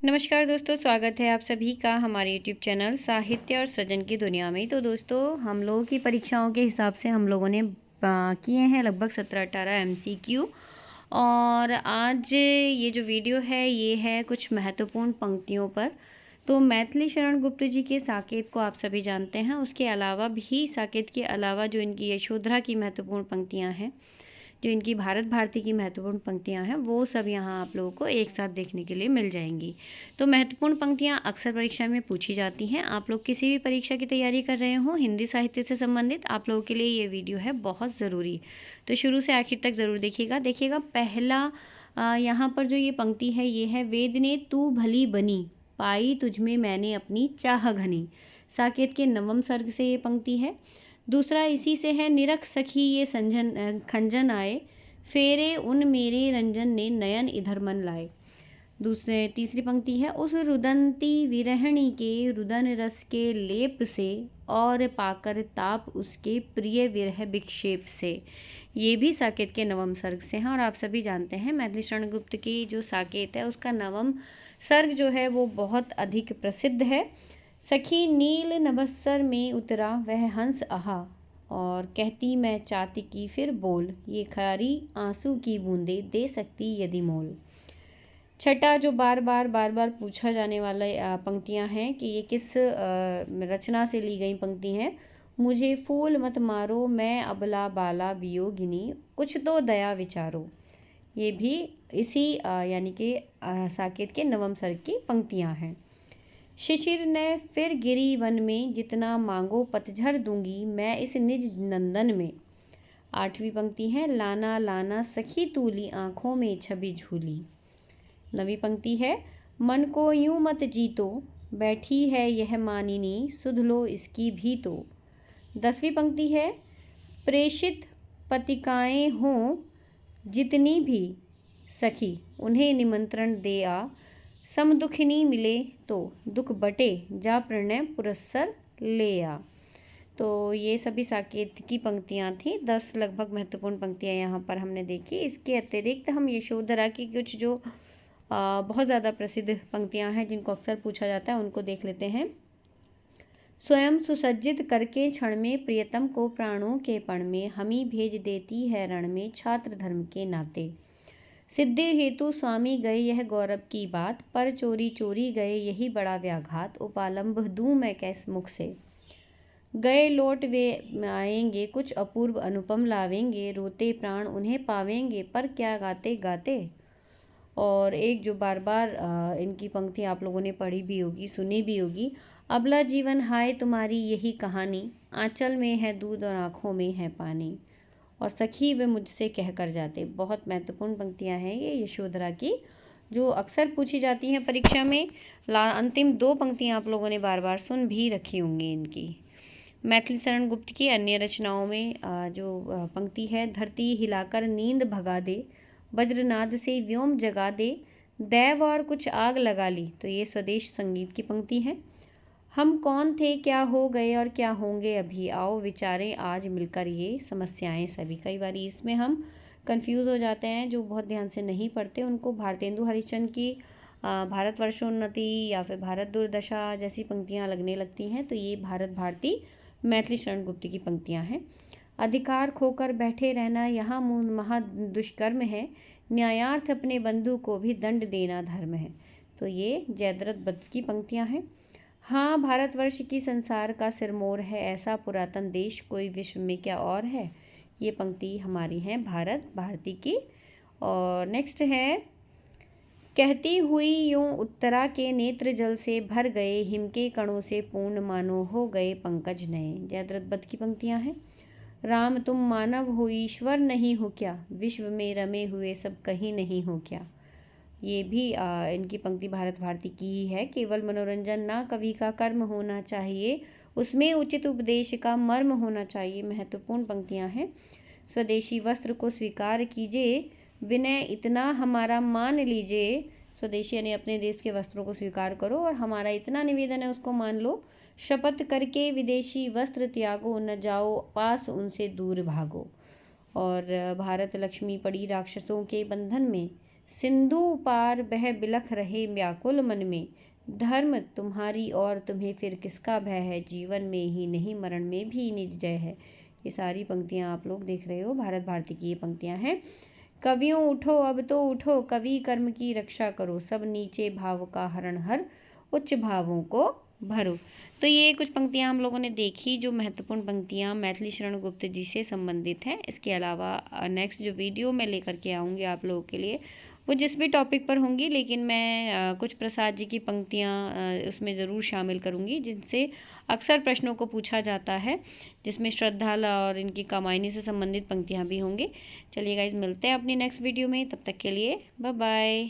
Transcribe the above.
नमस्कार दोस्तों, स्वागत है आप सभी का हमारे यूट्यूब चैनल साहित्य और सृजन की दुनिया में। तो दोस्तों, हम लोगों की परीक्षाओं के हिसाब से हम लोगों ने किए हैं लगभग 17-18 एमसीक्यू। और आज ये जो वीडियो है ये है कुछ महत्वपूर्ण पंक्तियों पर। तो मैथिली शरण गुप्त जी के साकेत को आप सभी जानते हैं। उसके अलावा भी साकेत के अलावा जो इनकी यशोधरा की महत्वपूर्ण पंक्तियाँ हैं, जो इनकी भारत भारती की महत्वपूर्ण पंक्तियां हैं, वो सब यहाँ आप लोगों को एक साथ देखने के लिए मिल जाएंगी। तो महत्वपूर्ण पंक्तियां अक्सर परीक्षा में पूछी जाती हैं। आप लोग किसी भी परीक्षा की तैयारी कर रहे हो हिंदी साहित्य से संबंधित, आप लोगों के लिए ये वीडियो है बहुत ज़रूरी। तो शुरू से आखिर तक ज़रूर देखिएगा। पहला यहाँ पर जो ये पंक्ति है ये है, वेद ने तू भली बनी, पाई तुझमें मैंने अपनी चाह घनी। साकेत के नवम सर्ग से ये पंक्ति है। दूसरा इसी से है, निरख सखी ये संजन खंजन आए, फेरे उन मेरे रंजन ने नयन इधर मन लाए। तीसरी पंक्ति है, उस रुदंती विरहणी के रुदन रस के लेप से, और पाकर ताप उसके प्रिय विरह विक्षेप से। ये भी साकेत के नवम सर्ग से हैं। और आप सभी जानते हैं मैथिली शरण गुप्त की जो साकेत है उसका नवम सर्ग जो है वो बहुत अधिक प्रसिद्ध है। सखी नील नभस्सर में उतरा वह हंस आहा, और कहती मैं चाहती की फिर बोल, ये खारी आंसू की बूंदे दे सकती यदि मोल। छठा जो बार बार पूछा जाने वाला पंक्तियां हैं कि ये किस रचना से ली गई पंक्ति हैं। मुझे फूल मत मारो मैं अबला बाला वियोगिनी, कुछ तो दया विचारो। ये भी इसी यानी कि साकेत के नवम सर्ग की पंक्तियां हैं। शिशिर ने फिर गिरी वन में, जितना मांगो पतझर दूंगी मैं इस निज नंदन में। आठवीं पंक्ति है, लाना लाना सखी तूली आँखों में छवि झूली। नवीं पंक्ति है, मन को यूं मत जीतो, बैठी है यह मानिनी, सुध लो इसकी भी तो। 10वीं पंक्ति है, प्रेषित पतिकाएँ हों जितनी भी सखी, उन्हें निमंत्रण दे आ, सम दुखिनी मिले तो दुख बटे, जा प्रणय पुरस्सर ले आ। तो ये सभी साकेत की पंक्तियाँ थी। 10 लगभग महत्वपूर्ण पंक्तियाँ यहाँ पर हमने देखी। इसके अतिरिक्त हम यशोधरा की कुछ जो बहुत ज़्यादा प्रसिद्ध पंक्तियाँ हैं जिनको अक्सर पूछा जाता है उनको देख लेते हैं। स्वयं सुसज्जित करके क्षण में, प्रियतम को प्राणों के पण में, हमी भेज देती है रण में, छात्र धर्म के नाते। सिद्धि हेतु स्वामी गए यह गौरव की बात, पर चोरी चोरी गए यही बड़ा व्याघात, उपालंब दूं मैं कैस मुख से। गए लौट वे आएंगे, कुछ अपूर्व अनुपम लावेंगे, रोते प्राण उन्हें पावेंगे, पर क्या गाते गाते। और एक जो बार बार इनकी पंक्ति आप लोगों ने पढ़ी भी होगी, सुनी भी होगी, अबला जीवन हाय तुम्हारी यही कहानी, आंचल में है दूध और आँखों में है पानी, और सखी वे मुझसे कह कर जाते। बहुत महत्वपूर्ण पंक्तियां हैं ये यशोधरा की, जो अक्सर पूछी जाती हैं परीक्षा में। अंतिम 2 पंक्तियां आप लोगों ने बार बार सुन भी रखी होंगी इनकी। मैथिली शरण गुप्त की अन्य रचनाओं में जो पंक्ति है, धरती हिलाकर नींद भगा दे, वज्रनाद से व्योम जगा दे, दैव और कुछ आग लगा ली। तो ये स्वदेश संगीत की पंक्ति है। हम कौन थे क्या हो गए और क्या होंगे अभी, आओ विचारें आज मिलकर ये समस्याएं सभी। कई बार इसमें हम कंफ्यूज हो जाते हैं, जो बहुत ध्यान से नहीं पढ़ते उनको भारतेंदु हरिश्चंद्र की भारतवर्षोन्नति या फिर भारत दुर्दशा जैसी पंक्तियां लगने लगती हैं। तो ये भारत भारती मैथिली शरण गुप्त की पंक्तियां हैं। अधिकार खोकर बैठे रहना यहाँ महा दुष्कर्म है, न्यायार्थ अपने बंधु को भी दंड देना धर्म है। तो ये जयद्रथ वत्स की पंक्तियां हैं। हाँ भारतवर्ष की संसार का सिरमौर है, ऐसा पुरातन देश कोई विश्व में क्या और है। ये पंक्ति हमारी है भारत भारती की। और नेक्स्ट है, कहती हुई यूं उत्तरा के नेत्र जल से भर गए, हिम के कणों से पूर्ण मानो हो गए पंकज नए। जयद्रथ वत्स की पंक्तियां हैं। राम तुम मानव हो ईश्वर नहीं हो क्या, विश्व में रमे हुए सब कहीं नहीं हो क्या। ये भी इनकी पंक्ति भारत भारती की ही है। केवल मनोरंजन ना कवि का कर्म होना चाहिए, उसमें उचित उपदेश का मर्म होना चाहिए। महत्वपूर्ण पंक्तियां हैं। स्वदेशी वस्त्र को स्वीकार कीजिए, विनय इतना हमारा मान लीजिए। स्वदेशी यानी अपने देश के वस्त्रों को स्वीकार करो और हमारा इतना निवेदन है उसको मान लो। शपथ करके विदेशी वस्त्र त्यागो, न जाओ पास उनसे दूर भागो। और भारत लक्ष्मी पड़ी राक्षसों के बंधन में, सिंधु पार बह बिलख रहे व्याकुल मन में, धर्म तुम्हारी और तुम्हें फिर किसका भय है, जीवन में ही नहीं मरण में भी निज जय है। ये सारी पंक्तियाँ आप लोग देख रहे हो, भारत भारती की ये पंक्तियाँ हैं। कवियों उठो अब तो उठो, कवि कर्म की रक्षा करो, सब नीचे भाव का हरण हर, उच्च भावों को भरो। तो ये कुछ पंक्तियाँ हम लोगों ने देखी जो महत्वपूर्ण पंक्तियाँ मैथिली शरण गुप्त जी से संबंधित हैं। इसके अलावा नेक्स्ट जो वीडियो मैं लेकर के आऊँगी आप लोगों के लिए वो जिस भी टॉपिक पर होंगी, लेकिन मैं कुछ प्रसाद जी की पंक्तियाँ उसमें ज़रूर शामिल करूँगी जिनसे अक्सर प्रश्नों को पूछा जाता है, जिसमें श्रद्धा और इनकी कामायनी से संबंधित पंक्तियाँ भी होंगी। चलिए गाइज, मिलते हैं अपनी नेक्स्ट वीडियो में, तब तक के लिए बाय बाय।